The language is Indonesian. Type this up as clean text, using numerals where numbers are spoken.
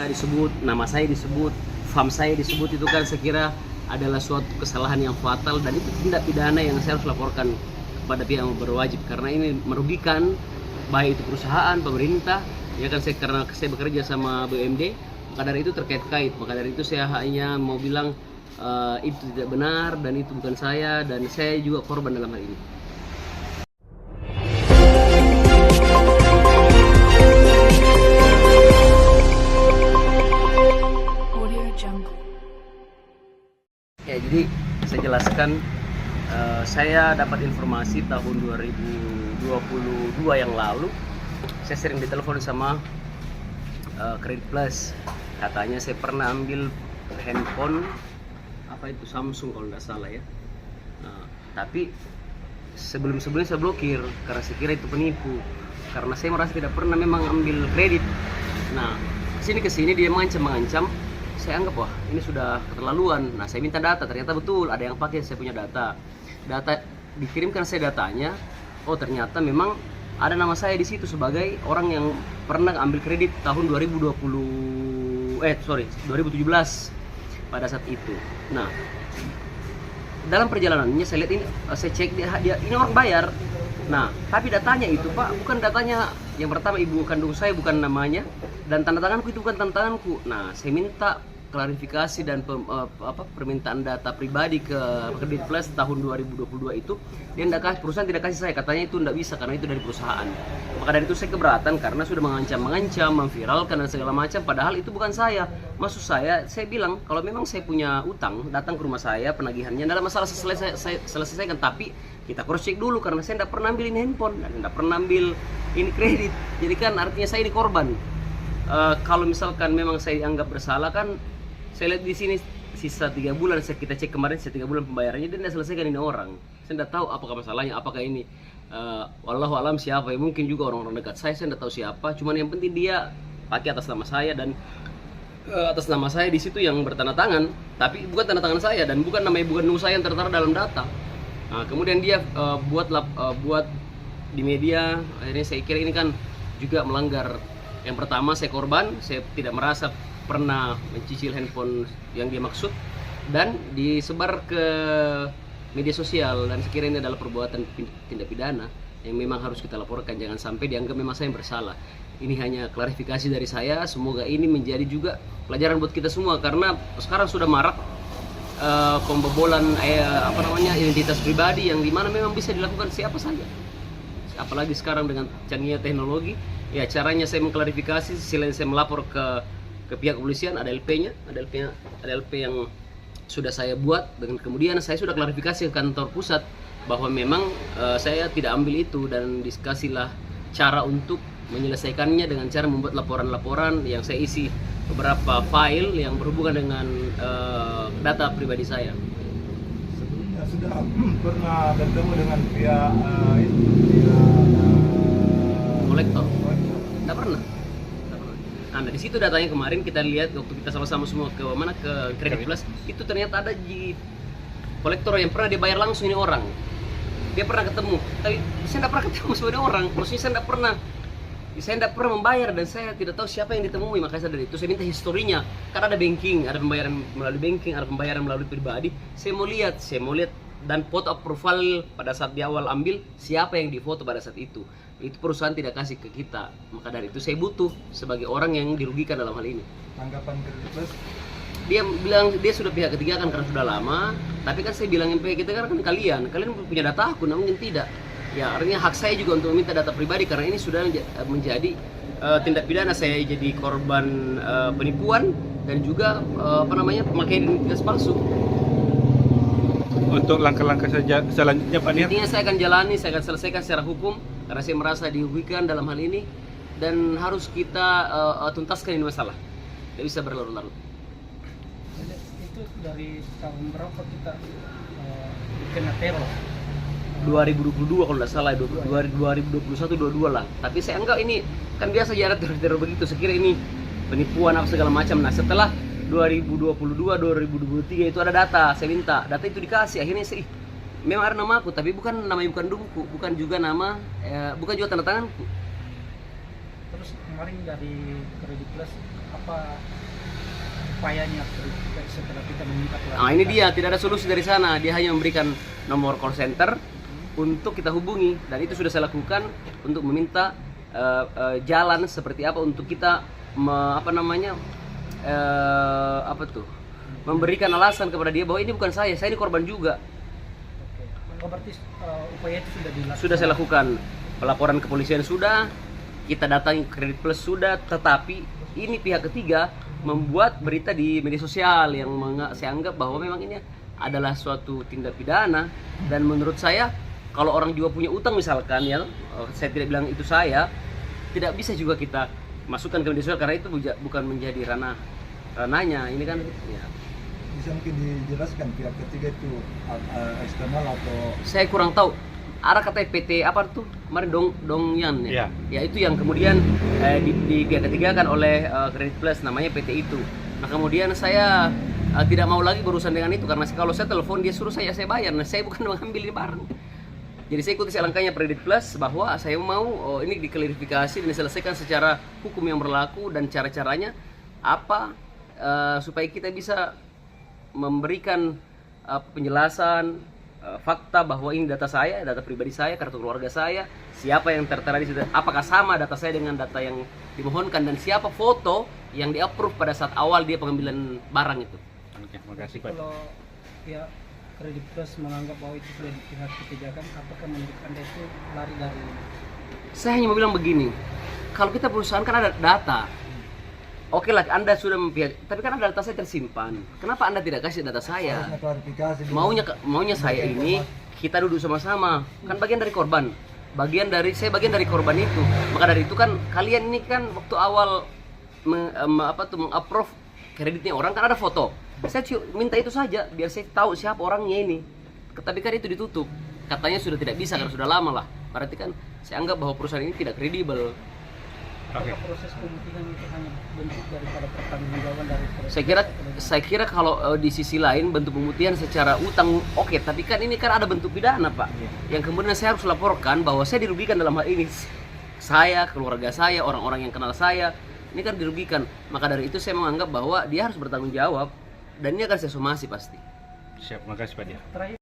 disebut, nama saya disebut, farm saya disebut, itu kan saya kira adalah suatu kesalahan yang fatal dan itu tindak pidana yang saya harus laporkan kepada pihak yang berwajib karena ini merugikan baik itu perusahaan, pemerintah, ya kan saya karena saya bekerja sama BUMD, maka dari itu terkait-kait, maka dari itu saya hanya mau bilang itu tidak benar dan itu bukan saya dan saya juga korban dalam hal ini. Ya, jadi saya jelaskan, saya dapat informasi tahun 2022 yang lalu, saya sering ditelepon sama Credit Plus, katanya saya pernah ambil handphone apa itu Samsung kalau nggak salah ya. Tapi sebelum-sebelumnya saya blokir karena saya kira itu penipu, karena saya merasa tidak pernah memang ambil kredit. Nah, kesini dia mengancam. Saya anggap wah ini sudah keterlaluan. Nah, saya minta data, ternyata betul ada yang pakai saya punya data dikirimkan saya datanya. Oh, ternyata memang ada nama saya di situ sebagai orang yang pernah ambil kredit tahun 2017 pada saat itu. Nah, dalam perjalanannya saya lihat ini, saya cek dia ini orang bayar. Nah, tapi datanya itu Pak bukan datanya yang pertama, ibu kandung saya bukan namanya, dan tanda tanganku itu bukan tanda tanganku. Nah, saya minta klarifikasi dan permintaan data pribadi ke Credit Plus tahun 2022 itu, dia perusahaan tidak kasih saya, katanya itu tidak bisa karena itu dari perusahaan. Maka dari itu saya keberatan karena sudah mengancam, memviralkan dan segala macam, padahal itu bukan saya. Maksud saya bilang kalau memang saya punya utang, datang ke rumah saya penagihannya, dalam masalah saya selesaikan, tapi kita cross check dulu karena saya tidak pernah ambil ini handphone dan tidak pernah ambil ini kredit. Jadi kan artinya saya ini korban. Kalau misalkan memang saya anggap bersalah kan, saya lihat di sini sisa 3 bulan, kita cek kemarin sisa 3 bulan pembayarannya, dan tidak selesaikan ini orang. Saya tidak tahu apakah masalahnya, apakah ini wallahu alam siapa ya, mungkin juga orang-orang dekat saya tidak tahu siapa. Cuman yang penting dia pakai atas nama saya dan atas nama saya di situ yang bertanda tangan, tapi bukan tanda tangan saya dan bukan nama ibu kandung saya yang tertera dalam data. Nah, kemudian dia buat di media, akhirnya saya kira ini kan juga melanggar. Yang pertama saya korban, saya tidak merasa pernah mencicil handphone yang dia maksud dan disebar ke media sosial, dan sekiranya ini adalah perbuatan tindak pidana yang memang harus kita laporkan, jangan sampai dianggap memang saya yang bersalah. Ini hanya klarifikasi dari saya, semoga ini menjadi juga pelajaran buat kita semua karena sekarang sudah marak pembobolan identitas pribadi yang dimana memang bisa dilakukan siapa saja, apalagi sekarang dengan canggihnya teknologi. Ya, caranya saya mengklarifikasi, selain saya melapor ke pihak kepolisian, ada LP-nya, ada LP yang sudah saya buat, dan kemudian saya sudah klarifikasi ke kantor pusat bahwa memang saya tidak ambil itu, dan dikasihlah cara untuk menyelesaikannya dengan cara membuat laporan-laporan yang saya isi beberapa file yang berhubungan dengan data pribadi saya. Sebelumnya sudah pernah bertemu dengan pihak kolektor? Tidak pernah. Nah, di situ datanya kemarin kita lihat waktu kita sama-sama semua ke Credit Plus, itu ternyata ada kolektor yang pernah dibayar langsung ini orang. Dia pernah ketemu, tapi saya tidak pernah ketemu sama ini orang. Maksudnya saya tidak pernah membayar dan saya tidak tahu siapa yang ditemui. Makanya dari itu saya minta historinya. Karena ada banking, ada pembayaran melalui banking, ada pembayaran melalui pribadi. Saya mau lihat dan foto profile pada saat di awal ambil, siapa yang difoto pada saat itu perusahaan tidak kasih ke kita. Maka dari itu saya butuh sebagai orang yang dirugikan dalam hal ini. Tanggapan Credit Plus? Dia bilang dia sudah pihak ketiga kan karena sudah lama, tapi kan saya bilangin pihak ketiga kan kalian punya data aku, mungkin tidak. Ya, artinya hak saya juga untuk meminta data pribadi karena ini sudah menjadi tindak pidana. Saya jadi korban penipuan dan juga pemakaian identitas palsu. Untuk langkah-langkah selanjutnya Pak Nir? Intinya saya akan selesaikan secara hukum karena saya merasa dirugikan dalam hal ini dan harus kita tuntaskan ini masalah. Tidak bisa berlarut-larut. Itu dari tahun berapa kita kena teror? 2022 kalau tidak salah, 2021-22 lah. Tapi saya anggap ini kan biasa aja ada teror begitu. Saya kira ini penipuan apa segala macam. Nah, setelah 2022-2023 itu ada data, saya minta data itu dikasih, akhirnya memang ada nama aku, tapi bukan nama ibu kandungku, bukan juga tanda tanganku. Terus kemarin dari Credit Plus apa upayanya setelah kita meminta Nah ini dia, tidak ada solusi dari sana. Dia hanya memberikan nomor call center untuk kita hubungi, dan itu sudah saya lakukan untuk meminta jalan seperti apa untuk kita memberikan alasan kepada dia bahwa ini bukan saya ini korban juga. Oke. Oh, berarti upaya itu sudah dilakukan. Sudah saya lakukan, pelaporan kepolisian sudah, kita datangi Kredit Plus sudah, tetapi ini pihak ketiga membuat berita di media sosial yang saya anggap bahwa memang ini adalah suatu tindak pidana. Dan menurut saya kalau orang juga punya utang misalkan ya, saya tidak bilang itu saya, tidak bisa juga kita masukkan ke media sosial karena itu bukan menjadi ranahnya. Ini kan ya. Bisa mungkin dijelaskan pihak ketiga itu eksternal atau Saya kurang tahu. Ada kata PT apa tuh kemarin Dongyan ya. Iya. Ya itu yang kemudian di pihak ketiga kan oleh Kredit Plus, namanya PT itu. Nah kemudian saya tidak mau lagi berurusan dengan itu karena kalau saya telepon dia suruh saya bayar. Nah saya bukan mengambil ini barang. Jadi saya ikuti langkahnya Kredit Plus bahwa saya mau ini diklarifikasi dan diselesaikan secara hukum yang berlaku dan cara-caranya apa supaya kita bisa memberikan penjelasan fakta bahwa ini data saya, data pribadi saya, kartu keluarga saya, siapa yang tertera di situ, apakah sama data saya dengan data yang dimohonkan, dan siapa foto yang di-approve pada saat awal dia pengambilan barang itu. Oke, makasih Pak. Kalau pihak Kredit Plus menganggap bahwa itu sudah pihak ketiga, apakah menurut Anda itu lari dari? Saya hanya mau bilang begini, kalau kita perusahaan kan ada data. Oke lah, Anda sudah tapi kan ada data saya tersimpan. Kenapa Anda tidak kasih data saya? harusnya klarifikasi dulu. Maunya saya ini kita duduk sama-sama. Kan bagian dari korban. Saya bagian dari korban itu. Maka dari itu kan kalian ini kan waktu awal meng-approve kreditnya orang kan ada foto. Saya minta itu saja biar saya tahu siapa orangnya ini. Tapi kan itu ditutup. Katanya sudah tidak bisa karena sudah lama lah. Berarti kan saya anggap bahwa perusahaan ini tidak kredibel. Oke. Apakah proses pembuktian itu hanya bentuk daripada pertanggungjawaban dari Saya kira kalau di sisi lain bentuk pembuktian secara utang oke, tapi kan ini kan ada bentuk pidana Pak. Yang kemudian saya harus laporkan bahwa saya dirugikan dalam hal ini. Saya, keluarga saya, orang-orang yang kenal saya, ini kan dirugikan. Maka dari itu saya menganggap bahwa dia harus bertanggung jawab dan ini akan saya somasi pasti. Siap, makasih Pak Dia. terakhir